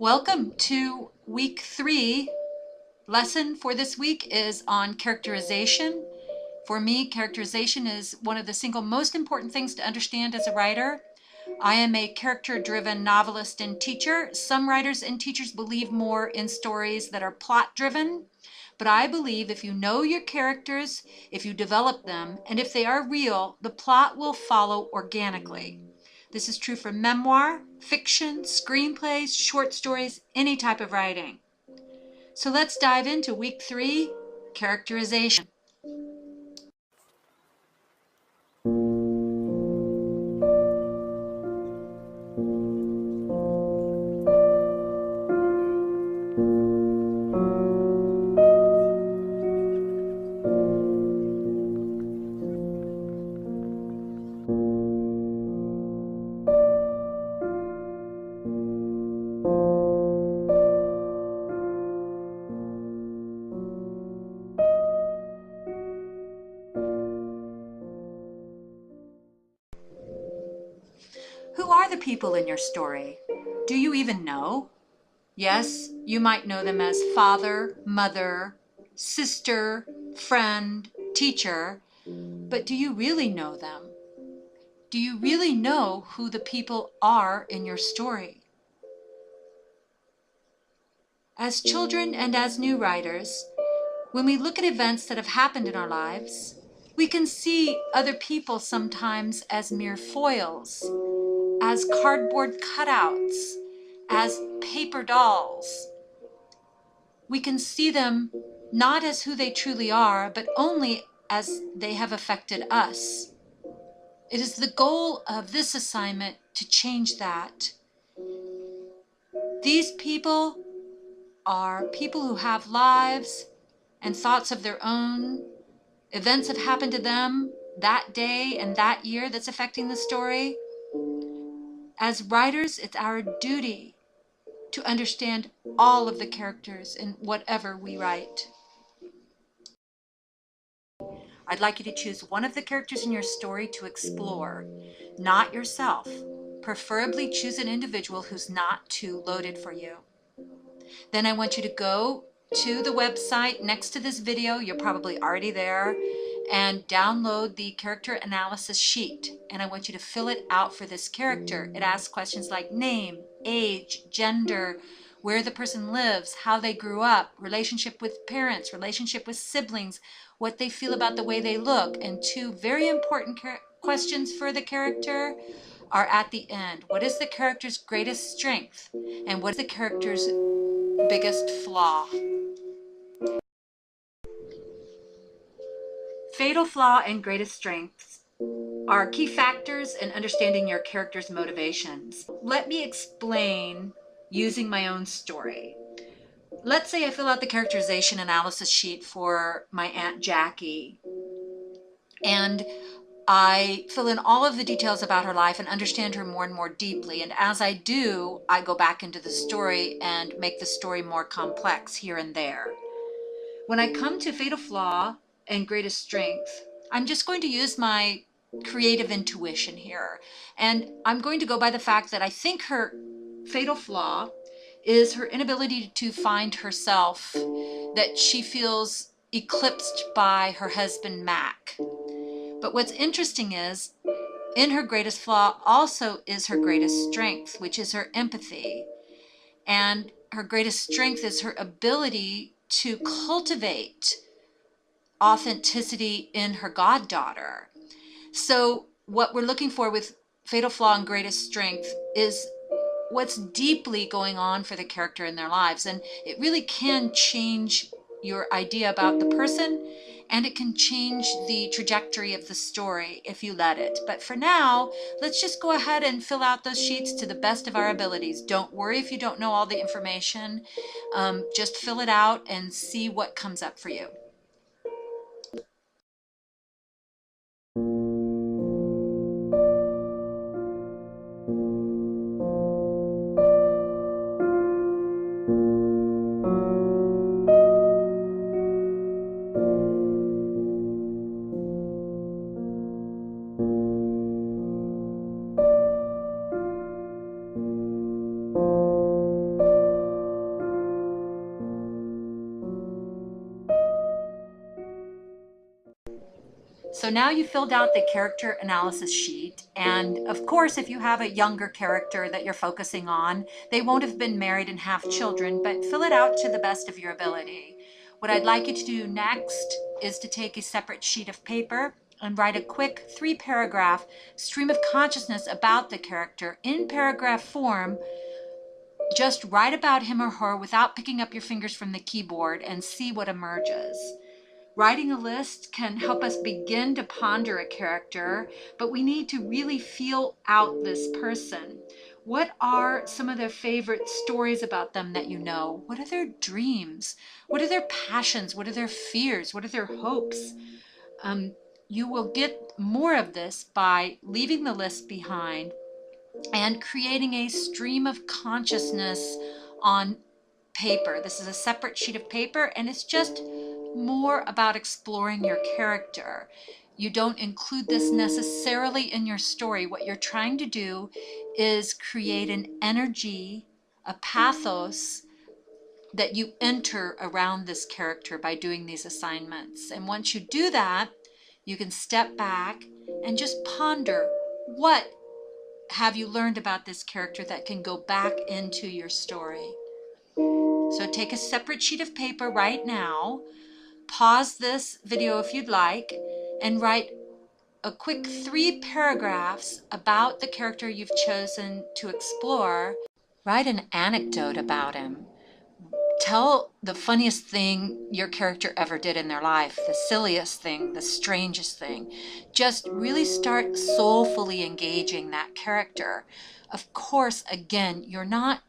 Welcome to week 3. Lesson for this week is on characterization. For me, characterization is one of the single most important things to understand as a writer. I am a character-driven novelist and teacher. Some writers and teachers believe more in stories that are plot-driven, but I believe if you know your characters, if you develop them, and if they are real, the plot will follow organically. This is true for memoir, fiction, screenplays, short stories, any type of writing. So let's dive into week 3, characterization. Who are the people in your story? Do you even know? Yes, you might know them as father, mother, sister, friend, teacher, but do you really know them? Do you really know who the people are in your story? As children and as new writers, when we look at events that have happened in our lives, we can see other people sometimes as mere foils, as cardboard cutouts, as paper dolls. We can see them not as who they truly are, but only as they have affected us. It is the goal of this assignment to change that. These people are people who have lives and thoughts of their own. Events have happened to them that day and that year that's affecting the story. As writers, it's our duty to understand all of the characters in whatever we write. I'd like you to choose one of the characters in your story to explore, not yourself. Preferably choose an individual who's not too loaded for you. Then I want you to go to the website next to this video, you're probably already there, and download the character analysis sheet. And I want you to fill it out for this character. It asks questions like name, age, gender, where the person lives, how they grew up, relationship with parents, relationship with siblings, what they feel about the way they look. And 2 very important questions for the character are at the end. What is the character's greatest strength? And what is the character's biggest flaw? Fatal flaw and greatest strengths are key factors in understanding your character's motivations. Let me explain using my own story. Let's say I fill out the characterization analysis sheet for my Aunt Jackie, and I fill in all of the details about her life and understand her more and more deeply. And as I do, I go back into the story and make the story more complex here and there. When I come to fatal flaw and greatest strength, I'm just going to use my creative intuition here. And I'm going to go by the fact that I think her fatal flaw is her inability to find herself, that she feels eclipsed by her husband, Mac. But what's interesting is, in her greatest flaw also is her greatest strength, which is her empathy. And her greatest strength is her ability to cultivate authenticity in her goddaughter. So what we're looking for with fatal flaw and greatest strength is what's deeply going on for the character in their lives. And it really can change your idea about the person, and it can change the trajectory of the story if you let it. But for now, let's just go ahead and fill out those sheets to the best of our abilities. Don't worry if you don't know all the information. Just fill it out and see what comes up for you. So now you filled out the character analysis sheet. And of course, if you have a younger character that you're focusing on, they won't have been married and have children, but fill it out to the best of your ability. What I'd like you to do next is to take a separate sheet of paper and write a quick 3-paragraph stream of consciousness about the character in paragraph form. Just write about him or her without picking up your fingers from the keyboard and see what emerges. Writing a list can help us begin to ponder a character, but we need to really feel out this person. What are some of their favorite stories about them that you know? What are their dreams? What are their passions? What are their fears? What are their hopes? You will get more of this by leaving the list behind and creating a stream of consciousness on paper. This is a separate sheet of paper, and it's just more about exploring your character. You don't include this necessarily in your story. What you're trying to do is create an energy, a pathos that you enter around this character by doing these assignments. And once you do that, you can step back and just ponder, what have you learned about this character that can go back into your story? So take a separate sheet of paper right now, pause this video if you'd like, and write a quick 3 paragraphs about the character you've chosen to explore. Write an anecdote about him. Tell the funniest thing your character ever did in their life, the silliest thing, the strangest thing. Just really start soulfully engaging that character. Of course, again, you're not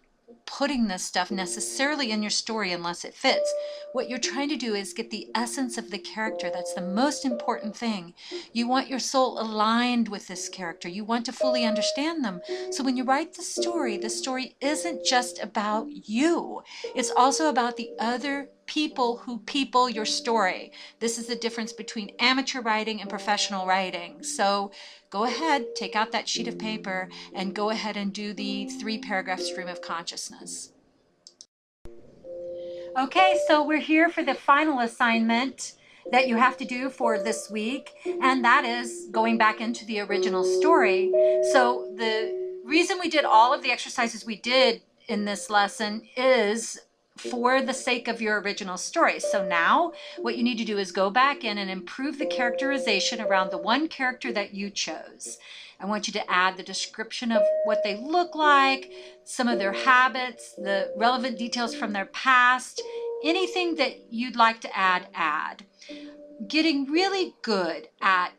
putting this stuff necessarily in your story unless it fits. What you're trying to do is get the essence of the character. That's the most important thing. You want your soul aligned with this character. You want to fully understand them. So when you write the story isn't just about you. It's also about the other people who people your story. This is the difference between amateur writing and professional writing. So go ahead, take out that sheet of paper and go ahead and do the 3-paragraph stream of consciousness. Okay, so we're here for the final assignment that you have to do for this week, and that is going back into the original story. So the reason we did all of the exercises we did in this lesson is for the sake of your original story. So now what you need to do is go back in and improve the characterization around the one character that you chose. I want you to add the description of what they look like, some of their habits, the relevant details from their past, anything that you'd like to add. Getting really good at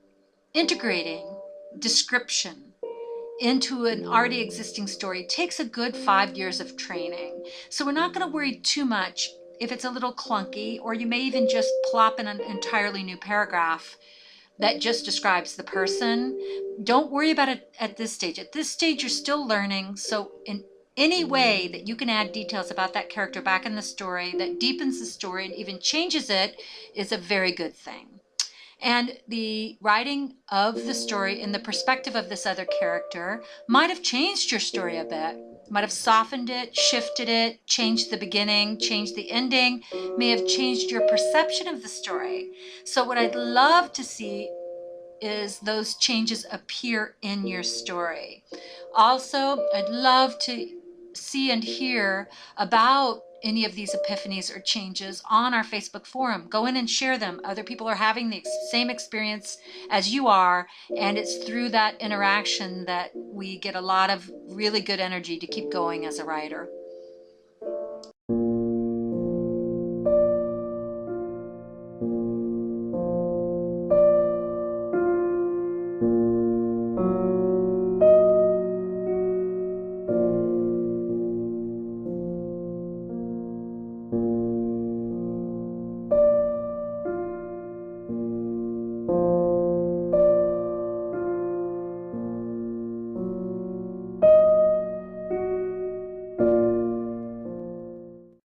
integrating description into an already existing story takes a good 5 years of training. So we're not going to worry too much if it's a little clunky, or you may even just plop in an entirely new paragraph that just describes the person. Don't worry about it at this stage. At this stage, you're still learning. So in any way that you can add details about that character back in the story that deepens the story and even changes it is a very good thing. And the writing of the story in the perspective of this other character might have changed your story a bit, might have softened it, shifted it, changed the beginning, changed the ending, may have changed your perception of the story. So what I'd love to see is those changes appear in your story. Also, I'd love to see and hear about any of these epiphanies or changes on our Facebook forum. Go in and share them. Other people are having the same experience as you are, and it's through that interaction that we get a lot of really good energy to keep going as a writer.